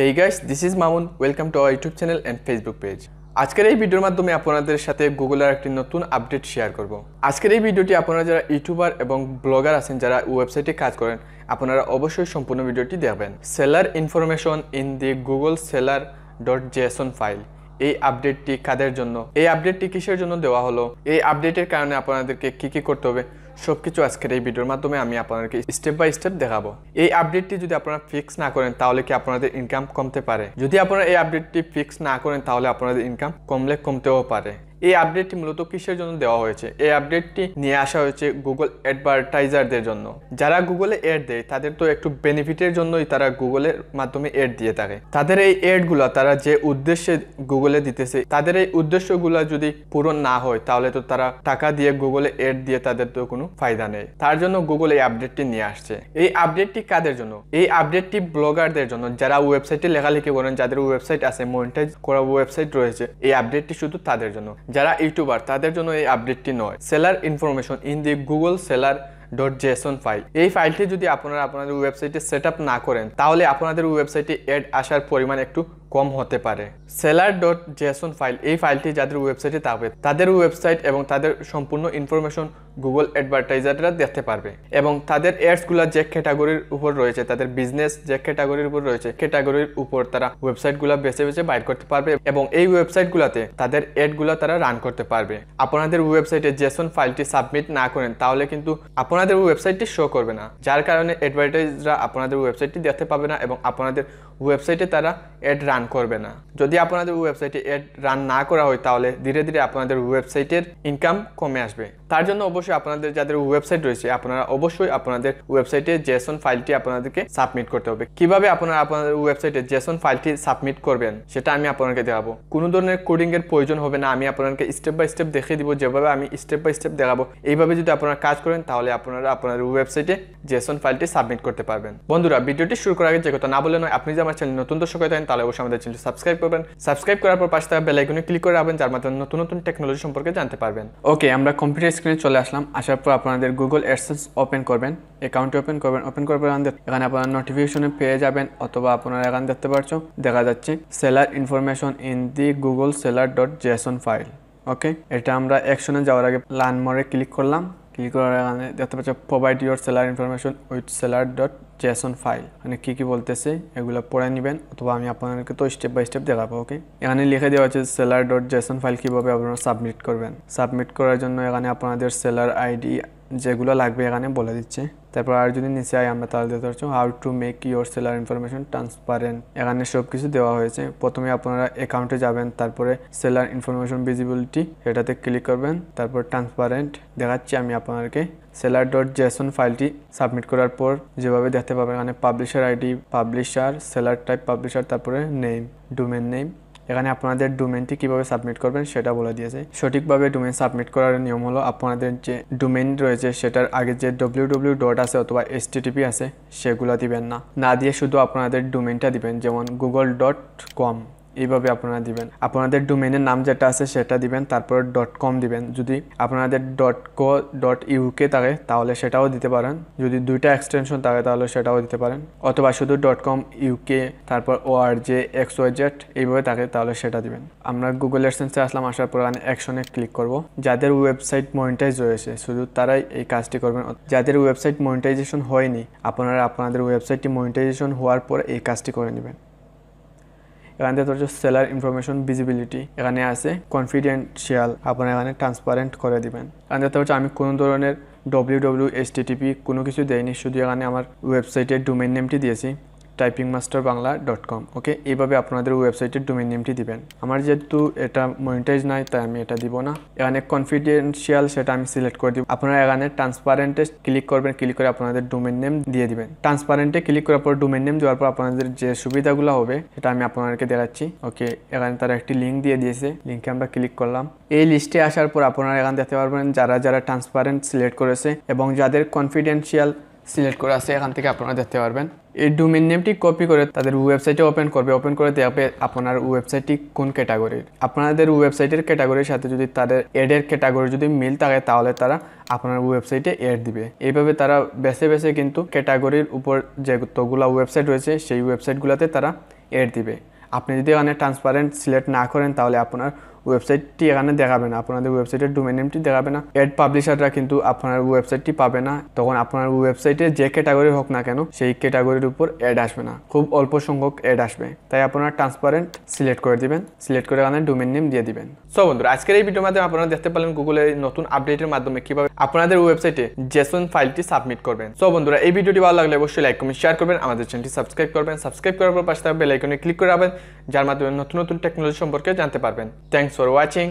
Hey guys, this is Mamun. Welcome to our YouTube channel and Facebook page. আজকের এই ভিডিওর মাধ্যমে আপনাদের সাথে গুগলের একটি নতুন আপডেট শেয়ার করব। আজকের এই ভিডিওটি আপনারা যারা ইউটিউবার এবং ব্লগার আছেন যারা ওয়েবসাইটে কাজ করেন আপনারা অবশ্যই সম্পূর্ণ ভিডিওটি দেখবেন। Seller information in the Google seller.jason file. এই আপডেটটি কাদের জন্য? এই আপডেটটি কিসের জন্য দেওয়া হলো? এই আপডেটের কারণে আপনাদেরকে কি করতে হবে সবকিছু আজকের এই ভিডিওর মাধ্যমে আমি আপনাদেরকে স্টেপ বাই স্টেপ দেখাবো। এই আপডেটটি যদি আপনারা ফিক্স না করেন তাহলে কি আপনাদের ইনকাম কমতে পারে? যদি আপনারা এই আপডেটটি ফিক্স না করেন তাহলে আপনাদের ইনকাম কমতেও পারে। এই আপডেটটি মূলত কিসের জন্য দেওয়া হয়েছে? এই আপডেটটি নিয়ে আসা হয়েছে গুগল অ্যাডভার্টাইজারদের জন্য। যারা গুগলে অ্যাড দেয় তাদের তো একটু বেনিফিটের জন্যই তারা গুগলের মাধ্যমে অ্যাড দিয়ে থাকে। তাদের এই অ্যাডগুলো তারা যে উদ্দেশ্যে গুগলে দিতেছে তাদের এই উদ্দেশ্যগুলো যদি পূরণ না হয় তাহলে তো তারা টাকা দিয়ে গুগলে অ্যাড দিয়ে তাদের তো কোনো ফায়দা নেই। তার জন্য গুগল এই আপডেটটি নিয়ে আসছে। এই আপডেটটি কাদের জন্য? এই আপডেটটি ব্লগারদের জন্য, যারা ওয়েবসাইটে লেখালেখি করেন, যাদের ওয়েবসাইট আছে, মনিটাইজ করা ওয়েবসাইট রয়েছে। এই আপডেটটি শুধু তাদের জন্য। যারা ইউটিউবার তাদের জন্য এই আপডেটটি নয়। Seller information in the Google seller.jason file. এই ফাইলটি যদি আপনারা আপনাদের ওয়েবসাইটে সেটআপ না করেন তাহলে আপনাদের ওয়েবসাইটে অ্যাড আসার পরিমাণ একটু কম হতে পারে। seller.jason ফাইল, এই ফাইলটি যাদের ওয়েবসাইটে থাকবে তাদের ওয়েবসাইট এবং তাদের সম্পূর্ণ ইনফরমেশন গুগল অ্যাডভার্টাইজাররা দেখতে পারবে এবং তাদের অ্যাডসগুলো যে ক্যাটাগরির উপর রয়েছে, তাদের বিজনেস যে ক্যাটাগরির উপর রয়েছে, ক্যাটাগরির উপর তারা ওয়েবসাইটগুলো বেছে বাইর করতে পারবে এবং এই ওয়েবসাইটগুলোতে তাদের অ্যাডগুলো তারা রান করতে পারবে। আপনাদের ওয়েবসাইটে জেসন ফাইলটি সাবমিট না করেন তাহলে কিন্তু আপনাদের ওয়েবসাইটটি শো করবে না, যার কারণে অ্যাডভার্টাইজাররা আপনাদের ওয়েবসাইটটি দেখতে পাবে না এবং আপনাদের ওয়েবসাইটে তারা অ্যাড রান করবে না। যদি আপনাদের ওয়েবসাইটে অ্যাড রান না করা হয় তাহলে ধীরে ধীরে আপনাদের ওয়েবসাইটের ইনকাম কমে আসবে। তার জন্য অবশ্যই আপনাদের যাদের ওয়েবসাইট রয়েছে আপনারা অবশ্যই আপনাদের ওয়েবসাইটে জেসন ফাইলটি আপনাদেরকে সাবমিট করতে হবে। কিভাবে আপনারা আপনাদের ওয়েবসাইটে জেসন ফাইলটি সাবমিট করবেন সেটা আমি আপনাদেরকে দেখাবো। কোনো ধরনের কোডিং এর প্রয়োজন হবে না, আমি আপনাদেরকে স্টেপ বাই স্টেপ দেখিয়ে দিব। যেভাবে আমি স্টেপ বাই স্টেপ দেখাবো এইভাবে যদি আপনারা কাজ করেন তাহলে আপনারা আপনাদের ওয়েবসাইটে জেসন ফাইলটি সাবমিট করতে পারবেন। বন্ধুরা, ভিডিওটি শুরু করার আগে যে কথা না বলে নয়, আপনি যদি আমার চ্যানেল নতুন দর্শক হয়ে থাকেন তাহলে অবশ্যই আমাদের চ্যানেলটি সাবস্ক্রাইব করবেন। সাবস্ক্রাইব করার পর পাশে থাকা বেল আইকনে ক্লিক করে রাখবেন, যার মাধ্যমে নতুন নতুন টেকনোলজি সম্পর্কে জানতে পারবেন। ওকে, আমরা কম্পিউটার স্ক্রিনে চলে আসলাম। আসার পর আপনাদের গুগল অ্যাডসেন্স ওপেন করবেন, অ্যাকাউন্ট ওপেন করবেন। ওপেন করার পর এখানে আপনারা নোটিফিকেশনে পেয়ে যাবেন অথবা আপনারা এখানে দেখতে পাচ্ছেন দেখা যাচ্ছে seller information in the Google seller.jason file. Okay, এটা আমরা অ্যাকশনে যাওয়ার আগে লার্ন মোরে ক্লিক করলাম। ক্লিক করার এখানে দেখতে পাচ্ছেন provide your seller information with seller.jason file. মানে কি বলতেছে এগুলো পড়ে নেবেন অথবা আমি আপনাদেরকে তো স্টেপ বাই স্টেপ দেখাবো। ওকে, এখানে লিখে দেওয়া আছে seller.jason ফাইল কিভাবে আপনারা সাবমিট করবেন। সাবমিট করার জন্য এখানে আপনাদের সেলার আইডি যেগুলো লাগবে এখানে বলে দিচ্ছে। তারপর আর যদি নিচে আই আমরা তাহলে দেখতে পাচ্ছি how to make your seller information transparent. এখানে সব কিছু দেওয়া হয়েছে। প্রথমে আপনারা অ্যাকাউন্টে যাবেন, তারপরে সেলার ইনফরমেশন ভিজিবিলিটি এটাতে ক্লিক করবেন, তারপর ট্রান্সপারেন্ট দেখাচ্ছি আমি আপনাদেরকে। seller.jason ফাইলটি সাবমিট করার পর যেভাবে দেখতে পাবেন এখানে publisher ID, publisher, seller type publisher, তারপরে নেম, ডোমেন নেম। এখানে আপনাদের ডোমেনটি কিভাবে সাবমিট করবেন সেটা বলে দিয়েছে। সঠিকভাবে ডোমেন সাবমিট করার নিয়ম হলো আপনাদের যে ডোমেন রয়েছে সেটার আগে যে www আছে অথবা http আছে সেগুলো দিবেন না দিয়ে শুধু আপনাদের ডোমেনটা দিবেন, যেমন google.com এইভাবে আপনারা দিবেন। আপনাদের ডোমেনের নাম যেটা আছে সেটা দিবেন, তারপর .com দিবেন। যদি আপনাদের .co.uk থাকে তাহলে সেটাও দিতে পারেন। যদি দুইটা এক্সটেনশন থাকে তাহলে সেটাও দিতে পারেন, অথবা শুধু .com UK তারপর org xyz এইভাবে থাকে তাহলে সেটা দিবেন। আমরা গুগল অ্যাডসেন্সে আসলাম। আসার পর এখানে অ্যাকশনে ক্লিক করব। যাদের ওয়েবসাইট মনিটাইজ রয়েছে শুধু তারাই এই কাজটি করবেন। যাদের ওয়েবসাইট মনিটাইজেশন হয়নি আপনারা আপনাদের ওয়েবসাইটটি মনিটাইজেশন হওয়ার পর এই কাজটি করে নেবেন। এখানে দেখতে পাচ্ছেন সেলার ইনফরমেশন ভিজিবিলিটি, এখানে আছে কনফিডেন্সিয়াল, আপনারা এখানে ট্রান্সপারেন্ট করে দিবেন। এখানে দেখতে পাচ্ছেন আমি কোনো ধরনের www http কোনো কিছু দেইনি, শুধু এখানে আমার ওয়েবসাইটের ডোমেইন নেমটি দিয়েছি typingmasterbangla.com। ওকে, এইভাবে আপনাদের ওয়েবসাইটের ডোমেইন নেমটি দিবেন। আমার যেহেতু এটা মনিটাইজ নাই তাই আমি এটা দিব না। এখানে কনফিডেন্সিয়াল সেটা আমি সিলেক্ট করে দিব। আপনারা এখানে ট্রান্সপারেন্টে ক্লিক করবেন, ক্লিক করে আপনাদের ডোমেইন নেম দিয়ে দিবেন। ট্রান্সপারেন্টে ক্লিক করার পর ডোমেইন নেম দেওয়ার পর আপনাদের যে সুবিধাগুলো হবে সেটা আমি আপনাদেরকে দেখাচ্ছি। ওকে, এখানে তারা একটি লিঙ্ক দিয়ে দিয়েছে, লিঙ্কে আমরা ক্লিক করলাম। এই লিস্টে আসার পর আপনারা এখানে দেখতে পারবেন যারা ট্রান্সপারেন্ট সিলেক্ট করেছে এবং যাদের কনফিডেন্সিয়াল সিলেক্ট করে আছে এখান থেকে আপনারা দেখতে পারবেন। এই ডোমেইন নেমটি কপি করে তাদের ওয়েবসাইটে ওপেন করে দেখবে আপনার ওয়েবসাইটটি কোন ক্যাটাগরির। আপনাদের ওয়েবসাইটের ক্যাটাগরির সাথে যদি তাদের অ্যাডের ক্যাটাগরি যদি মিল থাকে তাহলে তারা আপনার ওয়েবসাইটে অ্যাড দিবে। এইভাবে তারা বেছে কিন্তু ক্যাটাগরির উপর যেগুলো ওয়েবসাইট রয়েছে সেই ওয়েবসাইটগুলোতে তারা অ্যাড দিবে। আপনি যদি এখানে ট্রান্সপারেন্ট সিলেক্ট না করেন তাহলে আপনার ওয়েবসাইটটি এখানে দেখাবে না, আপনাদের ওয়েবসাইটের ডোমেইন নেমটি দেখাবে না। অ্যাড পাবলিশাররা কিন্তু আপনার ওয়েবসাইটটি পাবে না, তখন আপনার ওয়েবসাইটে যে ক্যাটাগরি হোক না কেন সেই ক্যাটাগরির উপর অ্যাড আসবে না, খুব অল্প সংখ্যক অ্যাড আসবে। তাই আপনারা ট্রান্সপারেন্ট সিলেক্ট করে দিবেন, সিলেক্ট করে এখানে ডোমেইন নেম দিয়ে দিবেন। সো বন্ধুরা, আজকের এই ভিডিওর মাধ্যমে আপনারা দেখতে পারলেন গুগলের নতুন আপডেটের মাধ্যমে কিভাবে আপনাদের ওয়েবসাইটে জেসন ফাইলটি সাবমিট করবেন। সো বন্ধুরা, এই ভিডিওটি ভালো লাগলে অবশ্যই লাইক কমেন্ট শেয়ার করবেন, আমাদের চ্যানেলটি সাবস্ক্রাইব করবেন, সাবস্ক্রাইব করার পর পাশে থাকা বেল আইকনে ক্লিক করে রাখবেন, যার মাধ্যমে নতুন নতুন টেকনোলজি সম্পর্কে জানতে পারবেন। Thanks for watching.